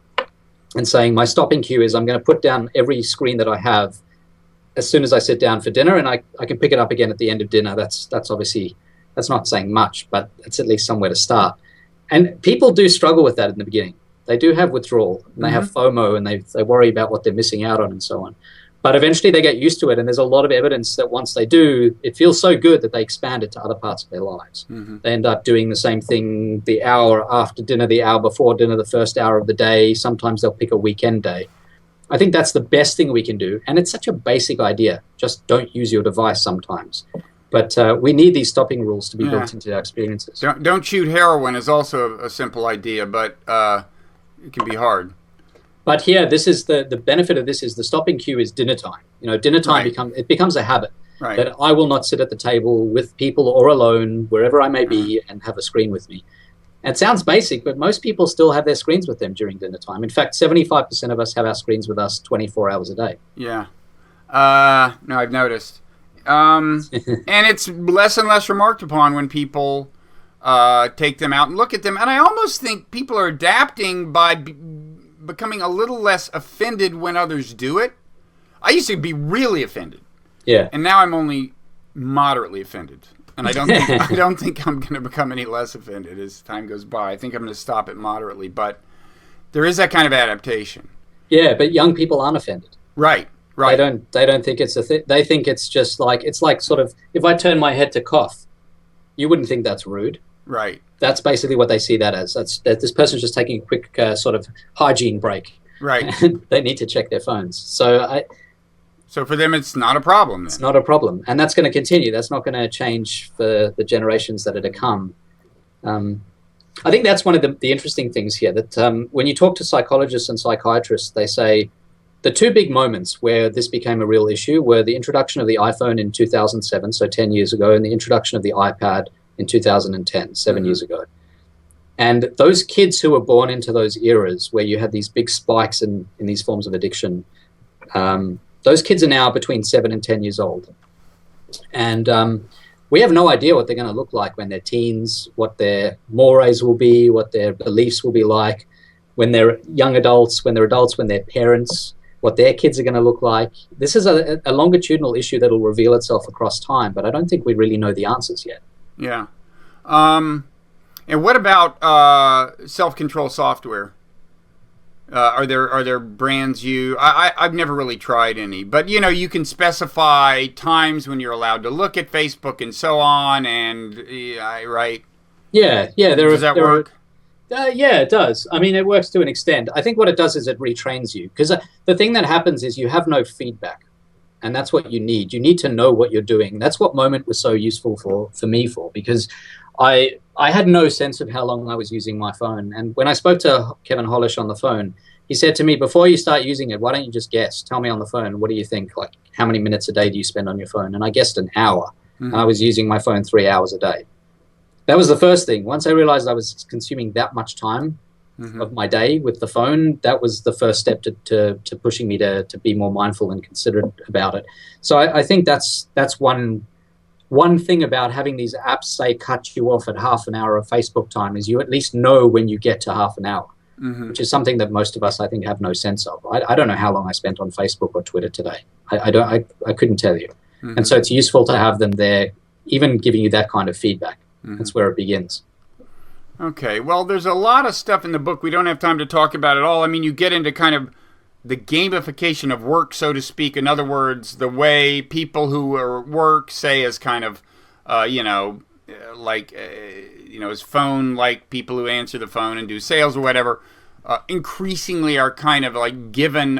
[SPEAKER 2] and saying my stopping cue is I'm going to put down every screen that I have as soon as I sit down for dinner, and I can pick it up again at the end of dinner. That's obviously, that's not saying much, but it's at least somewhere to start. And people do struggle with that in the beginning. They do have withdrawal, and they have FOMO, and they worry about what they're missing out on and so on. But eventually they get used to it, and there's a lot of evidence that once they do, it feels so good that they expand it to other parts of their lives. They end up doing the same thing the hour after dinner, the hour before dinner, the first hour of the day. Sometimes they'll pick a weekend day. I think that's the best thing we can do. And it's such a basic idea. Just don't use your device sometimes. But we need these stopping rules to be built into our experiences.
[SPEAKER 1] Don't shoot heroin is also a simple idea, but it can be hard.
[SPEAKER 2] But here, this is the benefit of this is the stopping cue is dinner time. Dinner time becomes a habit. That I will not sit at the table with people or alone, wherever I may be, and have a screen with me. It sounds basic, but most people still have their screens with them during dinner time. In fact, 75% of us have our screens with us 24 hours a day.
[SPEAKER 1] Yeah. No, I've noticed. And it's less and less remarked upon when people take them out and look at them. And I almost think people are adapting by becoming a little less offended when others do it. I used to be really offended.
[SPEAKER 2] Yeah.
[SPEAKER 1] And now I'm only moderately offended. And I don't think I'm going to become any less offended as time goes by. I think I'm going to stop it moderately, but there is that kind of adaptation.
[SPEAKER 2] Yeah, but young people aren't offended.
[SPEAKER 1] Right.
[SPEAKER 2] They don't think it's a thing. They think it's just like, it's like sort of, if I turn my head to cough, you wouldn't think that's rude.
[SPEAKER 1] Right.
[SPEAKER 2] That's basically what they see that as. That this person's just taking a quick sort of hygiene break.
[SPEAKER 1] Right.
[SPEAKER 2] And they need to check their phones.
[SPEAKER 1] So for them, it's not a problem. Then.
[SPEAKER 2] It's not a problem. And that's going to continue. That's not going to change for the generations that are to come. I think that's one of the interesting things here, that when you talk to psychologists and psychiatrists, they say the two big moments where this became a real issue were the introduction of the iPhone in 2007, so 10 years ago, and the introduction of the iPad in 2010, 7 years ago. And those kids who were born into those eras where you had these big spikes in these forms of addiction, those kids are now between 7 and 10 years old. And we have no idea what they're going to look like when they're teens, what their mores will be, what their beliefs will be like, when they're young adults, when they're parents, what their kids are going to look like. This is a longitudinal issue that will reveal itself across time, but I don't think we really know the answers yet.
[SPEAKER 1] Yeah. And what about self-control software? Are there brands I've never really tried any, but you can specify times when you're allowed to look at Facebook and so on, and right?
[SPEAKER 2] Yeah.
[SPEAKER 1] Does that work?
[SPEAKER 2] Yeah, it does. I mean, it works to an extent. I think what it does is it retrains you, because the thing that happens is you have no feedback, and that's what you need. You need to know what you're doing. That's what Moment was so useful for me, because I had no sense of how long I was using my phone. And when I spoke to Kevin Hollish on the phone, he said to me, before you start using it, why don't you just guess? Tell me on the phone, what do you think? Like, how many minutes a day do you spend on your phone? And I guessed an hour.
[SPEAKER 1] Mm-hmm.
[SPEAKER 2] And I was using my phone 3 hours a day. That was the first thing. Once I realized I was consuming that much time
[SPEAKER 1] Mm-hmm.
[SPEAKER 2] of my day with the phone, that was the first step to pushing me to be more mindful and considerate about it. So I think that's one thing about having these apps say cut you off at half an hour of Facebook time, is you at least know when you get to half an hour,
[SPEAKER 1] Mm-hmm.
[SPEAKER 2] which is something that most of us, I think, have no sense of. I don't know how long I spent on Facebook or Twitter today. I couldn't tell you.
[SPEAKER 1] Mm-hmm.
[SPEAKER 2] And so it's useful to have them there, even giving you that kind of feedback.
[SPEAKER 1] Mm-hmm.
[SPEAKER 2] That's where it begins.
[SPEAKER 1] Okay, well, there's a lot of stuff in the book we don't have time to talk about at all. I mean, you get into kind of the gamification of work, so to speak. In other words, the way people who are work, say, as kind of, as phone, like people who answer the phone and do sales or whatever, increasingly are kind of like given,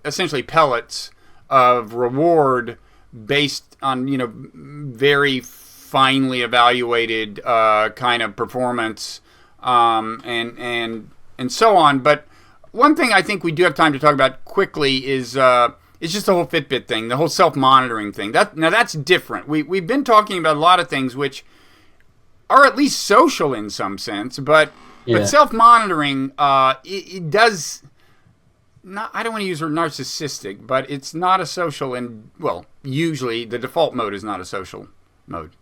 [SPEAKER 1] essentially pellets of reward based on, very finely evaluated kind of performance and so on. But one thing I think we do have time to talk about quickly is just the whole Fitbit thing, the whole self-monitoring thing. That's different. We've been talking about a lot of things which are at least social in some sense, but self-monitoring it does not. I don't want to use the word narcissistic, but it's not a social, and usually the default mode is not a social mode.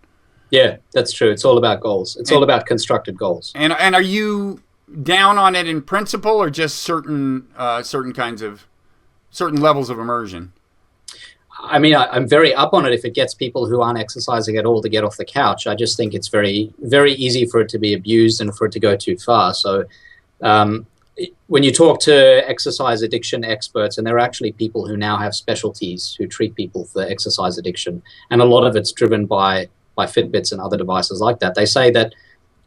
[SPEAKER 2] Yeah, that's true. It's all about goals. It's all about constructed goals.
[SPEAKER 1] And are you down on it in principle, or just certain levels of immersion?
[SPEAKER 2] I mean, I'm very up on it if it gets people who aren't exercising at all to get off the couch. I just think it's very, very easy for it to be abused and for it to go too far. So when you talk to exercise addiction experts, and there are actually people who now have specialties who treat people for exercise addiction, and a lot of it's driven by Fitbits and other devices like that. They say that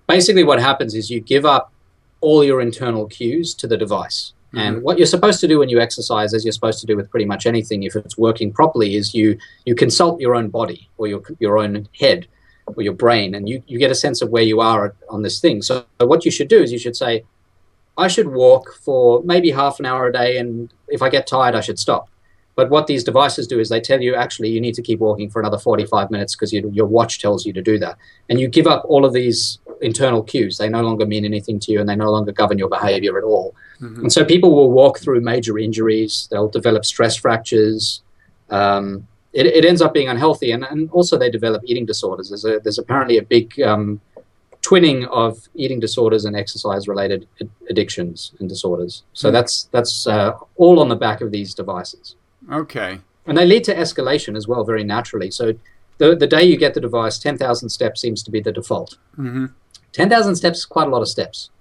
[SPEAKER 2] basically what happens is you give up all your internal cues to the device. Mm-hmm. And what you're supposed to do when you exercise, as you're supposed to do with pretty much anything, if it's working properly, is you consult your own body or your own head or your brain, and you get a sense of where you are on this thing. So what you should do is you should say, I should walk for maybe half an hour a day, and if I get tired, I should stop. But what these devices do is they tell you, actually, you need to keep walking for another 45 minutes because your watch tells you to do that. And you give up all of these internal cues. They no longer mean anything to you, and they no longer govern your behavior at all. Mm-hmm. And so people will walk through major injuries. They'll develop stress fractures. It ends up being unhealthy. And also they develop eating disorders. There's apparently a big twinning of eating disorders and exercise-related addictions and disorders. So that's all on the back of these devices.
[SPEAKER 1] Okay.
[SPEAKER 2] And they lead to escalation as well, very naturally. So the day you get the device, 10,000 steps seems to be the default.
[SPEAKER 1] Mm-hmm.
[SPEAKER 2] 10,000 steps is quite a lot of steps.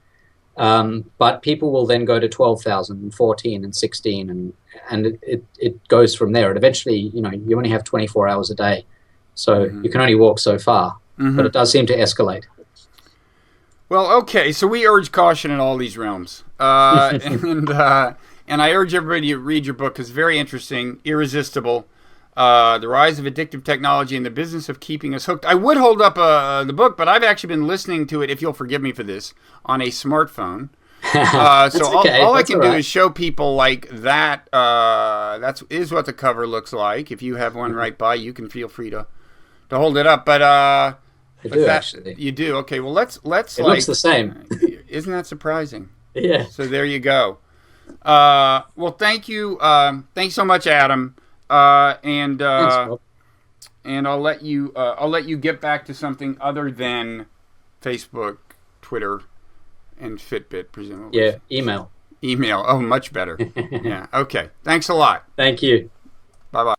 [SPEAKER 2] But people will then go to 12,000 and 14 and 16, and it goes from there. And eventually, you only have 24 hours a day. So you can only walk so far. Mm-hmm. But it does seem to escalate.
[SPEAKER 1] Well, okay, so we urge caution in all these realms. And I urge everybody to read your book. It's very interesting. Irresistible. The Rise of Addictive Technology and the Business of Keeping Us Hooked. I would hold up the book, but I've actually been listening to it, if you'll forgive me for this, on a smartphone. So all I can do is show people like that. That is what the cover looks like. If you have one right by, you can feel free to hold it up. But
[SPEAKER 2] I do, actually.
[SPEAKER 1] You do? Okay, well, let's.
[SPEAKER 2] It looks the same.
[SPEAKER 1] Isn't that surprising?
[SPEAKER 2] Yeah.
[SPEAKER 1] So there you go. Well, thank you. Thanks so much, Adam. And I'll let you get back to something other than Facebook, Twitter, and Fitbit, presumably.
[SPEAKER 2] Yeah, email.
[SPEAKER 1] Oh, much better. Yeah. Okay. Thanks a lot.
[SPEAKER 2] Thank you.
[SPEAKER 1] Bye-bye.